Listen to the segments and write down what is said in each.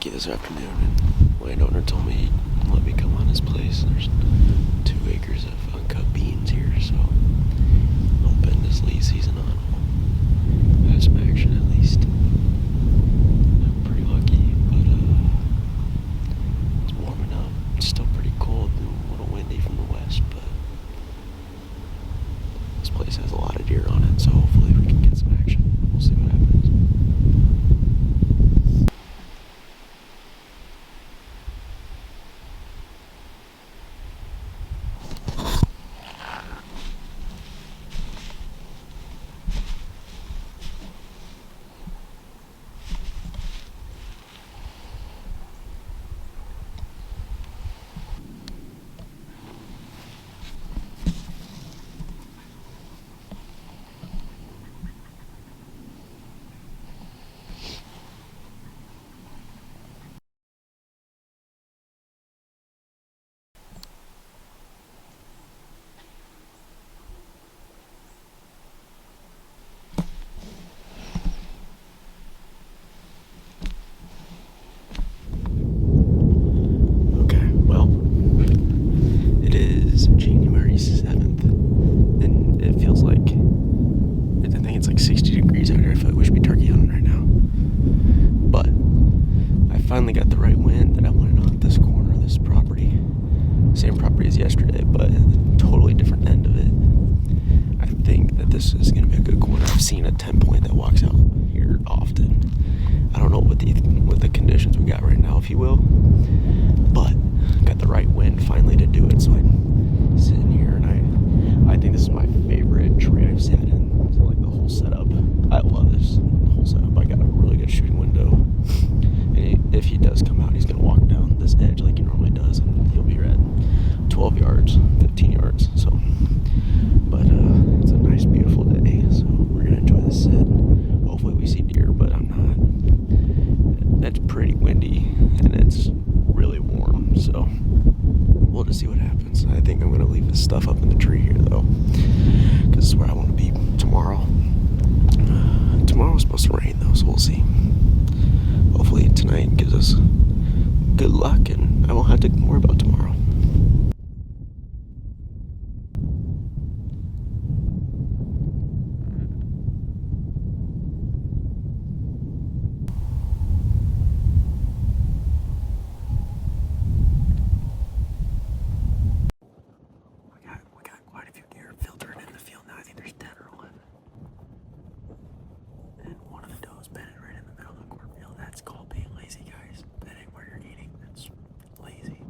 lucky this afternoon, and landowner told me he'd let me come on his place. There's 2 acres of uncut beans here, so hoping this late season on will have some action at least. I'm pretty lucky, but it's warming up. It's still pretty cold and a little windy from the west, but this place has a lot of deer on it, so hopefully we can get some action. We'll see what happens. January 7th, and it feels like, I think it's like 60 degrees out here. I feel like we should be turkey hunting right now. But I finally got the right wind that I wanted on this corner of this property. Same property as yesterday, but a totally different end of it. I think that this is going to be a good corner. I've seen a 10-point that walks out here often. I don't know what the conditions we got right now, if you will, but got the right wind finally to do it, so I'm sitting here, and I think this is my favorite tree I've sat in. So, like, the whole setup, I love this whole setup. I got a really good shooting window, and if he does come out, he's gonna walk down this edge like he normally does, and he'll be at 12 yards, 15 yards. So, but it's a nice, beautiful day, so we're gonna enjoy this sit. Hopefully we see deer, but I'm not. It's pretty windy, and it's really warm, so we'll just see what happens. I think I'm going to leave this stuff up in the tree here, though, because this is where I want to be tomorrow. Tomorrow's supposed to rain, though, so we'll see. Hopefully tonight gives us good luck, and I won't have to worry about tomorrow. We got quite a few deer filtering in the field now. I think there's 10 or 11. And one of the does bedded right in the middle of the cornfield. That's called being lazy, guys. That ain't where you're eating. That's lazy.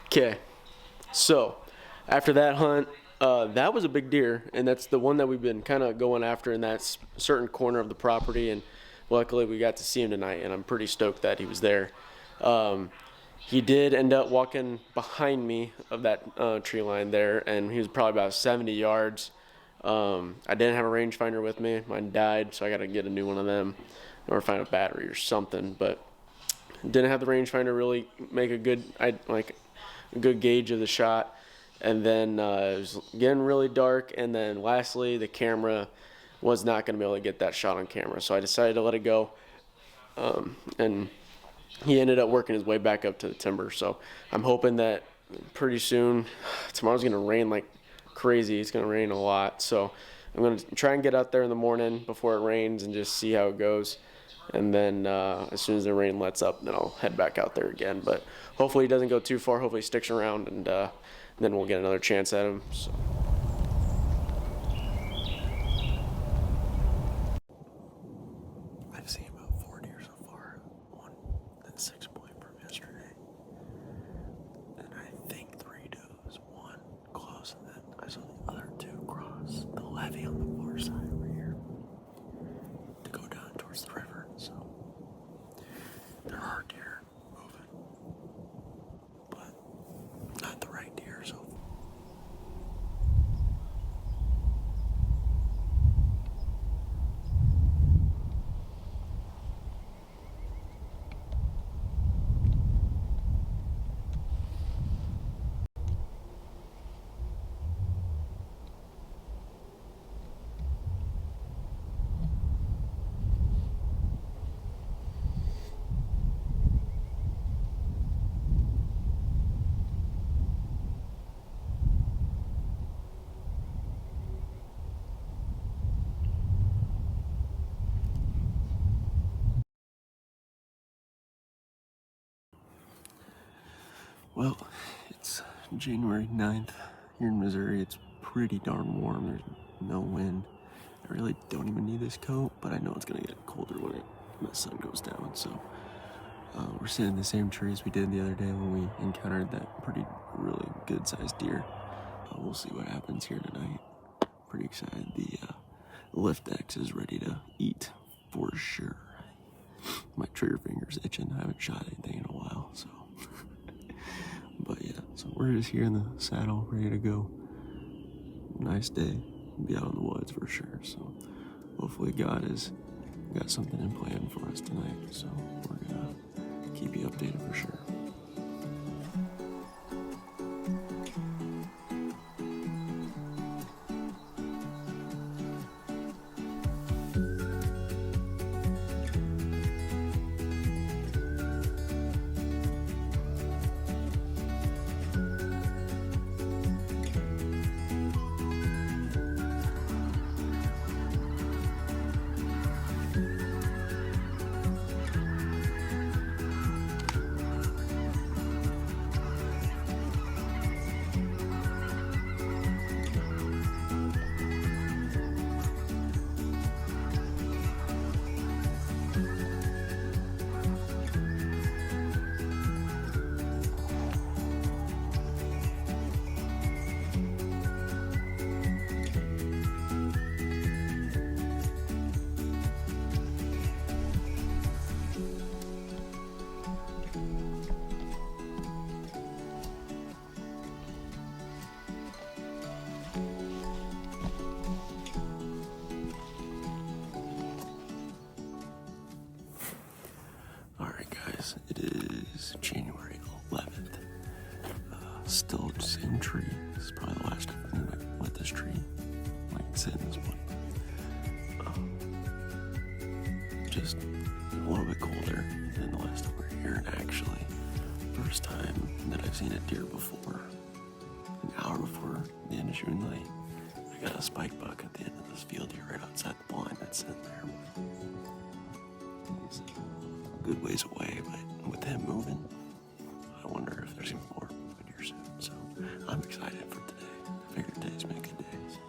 Okay, so after that hunt, that was a big deer, and that's the one that we've been kind of going after in that certain corner of the property, and luckily we got to see him tonight, and I'm pretty stoked that he was there. He did end up walking behind me of that tree line there, and he was probably about 70 yards. I didn't have a rangefinder with me. Mine died, so I got to get a new one of them or find a battery or something, but didn't have the rangefinder really make a good gauge of the shot. And then it was getting really dark, and then lastly the camera was not going to be able to get that shot on camera, so I decided to let it go. And he ended up working his way back up to the timber. So I'm hoping that pretty soon, tomorrow's gonna rain like crazy. It's gonna rain a lot. So I'm gonna try and get out there in the morning before it rains and just see how it goes. And then as soon as the rain lets up, then I'll head back out there again. But hopefully he doesn't go too far. Hopefully he sticks around, and then we'll get another chance at him. So. I've seen about 4 deer so far. One that 6-point from yesterday, and I think 3 does. One close, and then I saw the other 2 cross the levee on the far side over here to go down towards the river. So there are deer moving, but not the right deer so far. Well, it's January 9th here in Missouri. It's pretty darn warm. There's no wind. I really don't even need this coat, but I know it's gonna get colder when the sun goes down. So we're sitting in the same trees we did the other day when we encountered that really good sized deer. We'll see what happens here tonight. Pretty excited. The lift X is ready to eat for sure. My trigger finger's itching. I haven't shot anything in a while, so. But yeah, so we're just here in the saddle, ready to go. Nice day. Be out in the woods for sure. So hopefully God has got something in plan for us tonight. So we're gonna keep you updated for sure. It is January 11th. Still the same tree. This is probably the last afternoon I let this tree sit in this one. Just a little bit colder than the last time we were here, and actually, first time that I've seen a deer before, an hour before the end of June night. I got a spike buck at the end of this field here, right outside the blind that's sitting there. He's a good ways away, but with him moving, I wonder if there's even more moving here soon. So I'm excited for today. I figured today's been a good day. So.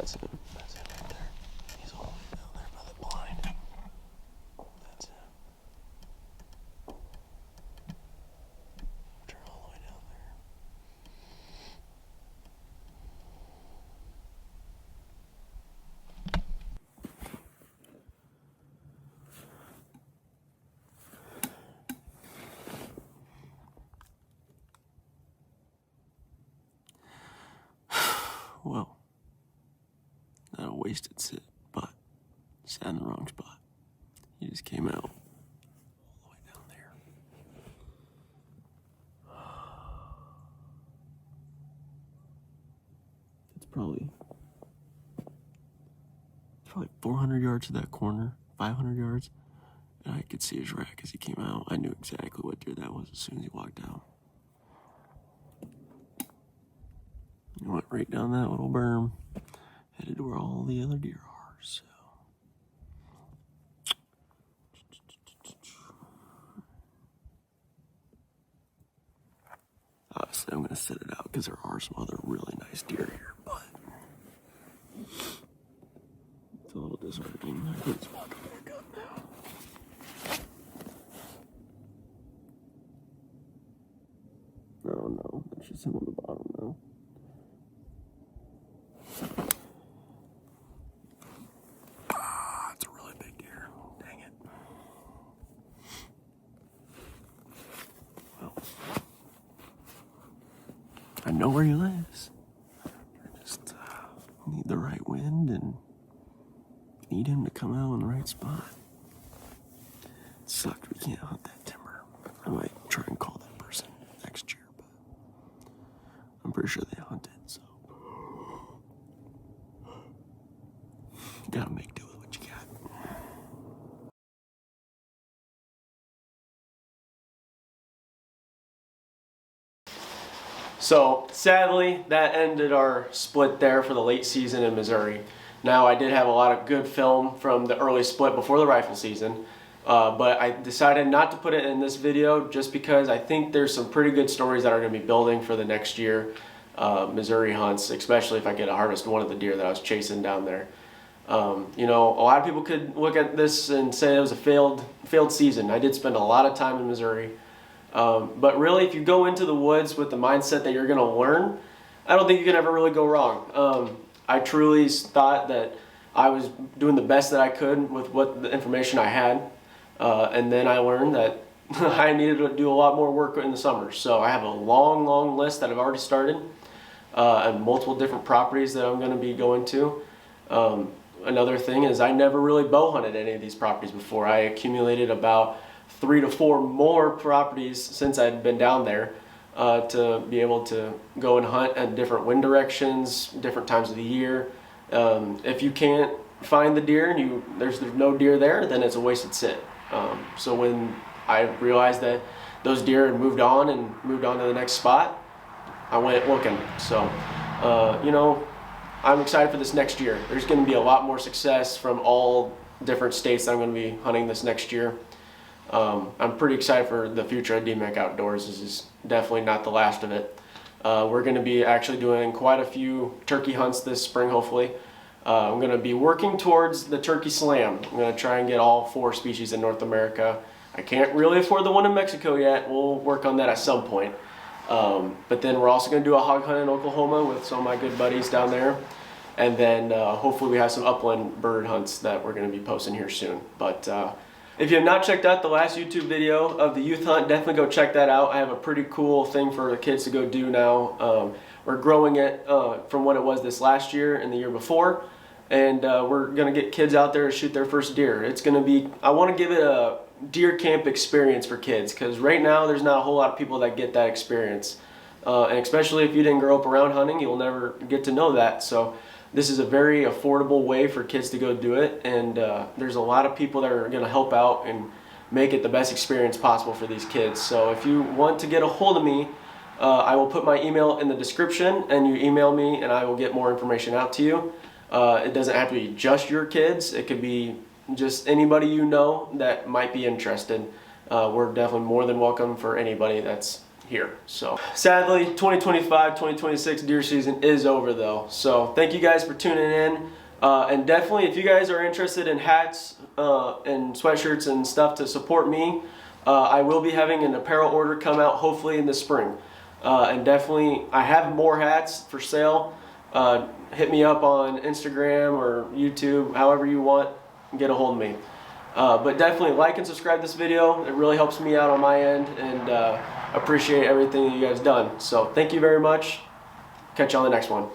That's him. That's him right there. He's all the way down there by the blind. That's him. Turn all the way down there. Well, not a wasted sit, but sat in the wrong spot. He just came out all the way down there. It's probably 400 yards to that corner, 500 yards, and I could see his rack as he came out. I knew exactly what deer that was as soon as he walked out. He went right down that little berm, headed to where all the other deer are, so. Obviously, I'm gonna set it out because there are some other really nice deer here, but it's a little disheartening. I think it's walking back up now. No, that's just him on the bottom now. It's a really big deer. Dang it. Well, I know where he lives. I just need the right wind and need him to come out in the right spot. It sucked we can't hunt that timber. I might try and call that person next year, but I'm pretty sure they hunt it, so. You gotta make do with what you got. So sadly, that ended our split there for the late season in Missouri. Now, I did have a lot of good film from the early split before the rifle season, but I decided not to put it in this video just because I think there's some pretty good stories that are going to be building for the next year Missouri hunts, especially if I get to harvest one of the deer that I was chasing down there. You know, a lot of people could look at this and say it was a failed season. I did spend a lot of time in Missouri. But really, if you go into the woods with the mindset that you're going to learn, I don't think you can ever really go wrong. I truly thought that I was doing the best that I could with what the information I had. And then I learned that I needed to do a lot more work in the summer. So I have a long list that I've already started, and multiple different properties that I'm going to be going to. Another thing is I never really bow hunted any of these properties before. I accumulated about 3 to 4 more properties since I'd been down there to be able to go and hunt at different wind directions, different times of the year. If you can't find the deer and there's no deer there, then it's a wasted sit. So when I realized that those deer had moved on to the next spot, I went looking. So, you know, I'm excited for this next year. There's going to be a lot more success from all different states that I'm going to be hunting this next year. I'm pretty excited for the future of DMAC Outdoors. This is definitely not the last of it. We're going to be actually doing quite a few turkey hunts this spring, hopefully. I'm going to be working towards the Turkey Slam. I'm going to try and get all 4 species in North America. I can't really afford the one in Mexico yet. We'll work on that at some point. But then we're also going to do a hog hunt in Oklahoma with some of my good buddies down there. And then hopefully we have some upland bird hunts that we're going to be posting here soon. But if you have not checked out the last YouTube video of the youth hunt, definitely go check that out. I have a pretty cool thing for the kids to go do now. We're growing it from what it was this last year and the year before. And we're going to get kids out there to shoot their first deer. It's going to be, I want to give it a deer camp experience for kids, because right now there's not a whole lot of people that get that experience. And especially if you didn't grow up around hunting, you'll never get to know that. So this is a very affordable way for kids to go do it, and there's a lot of people that are going to help out and make it the best experience possible for these kids. So if you want to get a hold of me, I will put my email in the description, and you email me and I will get more information out to you. It doesn't have to be just your kids. It could be just anybody you know that might be interested. We're definitely more than welcome for anybody that's here. So sadly, 2025, 2026 deer season is over though. So thank you guys for tuning in. And definitely, if you guys are interested in hats and sweatshirts and stuff to support me, I will be having an apparel order come out hopefully in the spring. And definitely, I have more hats for sale. Hit me up on Instagram or YouTube, however you want, and get a hold of me. But definitely like and subscribe this video. It really helps me out on my end, and appreciate everything that you guys done. So thank you very much. Catch you on the next one.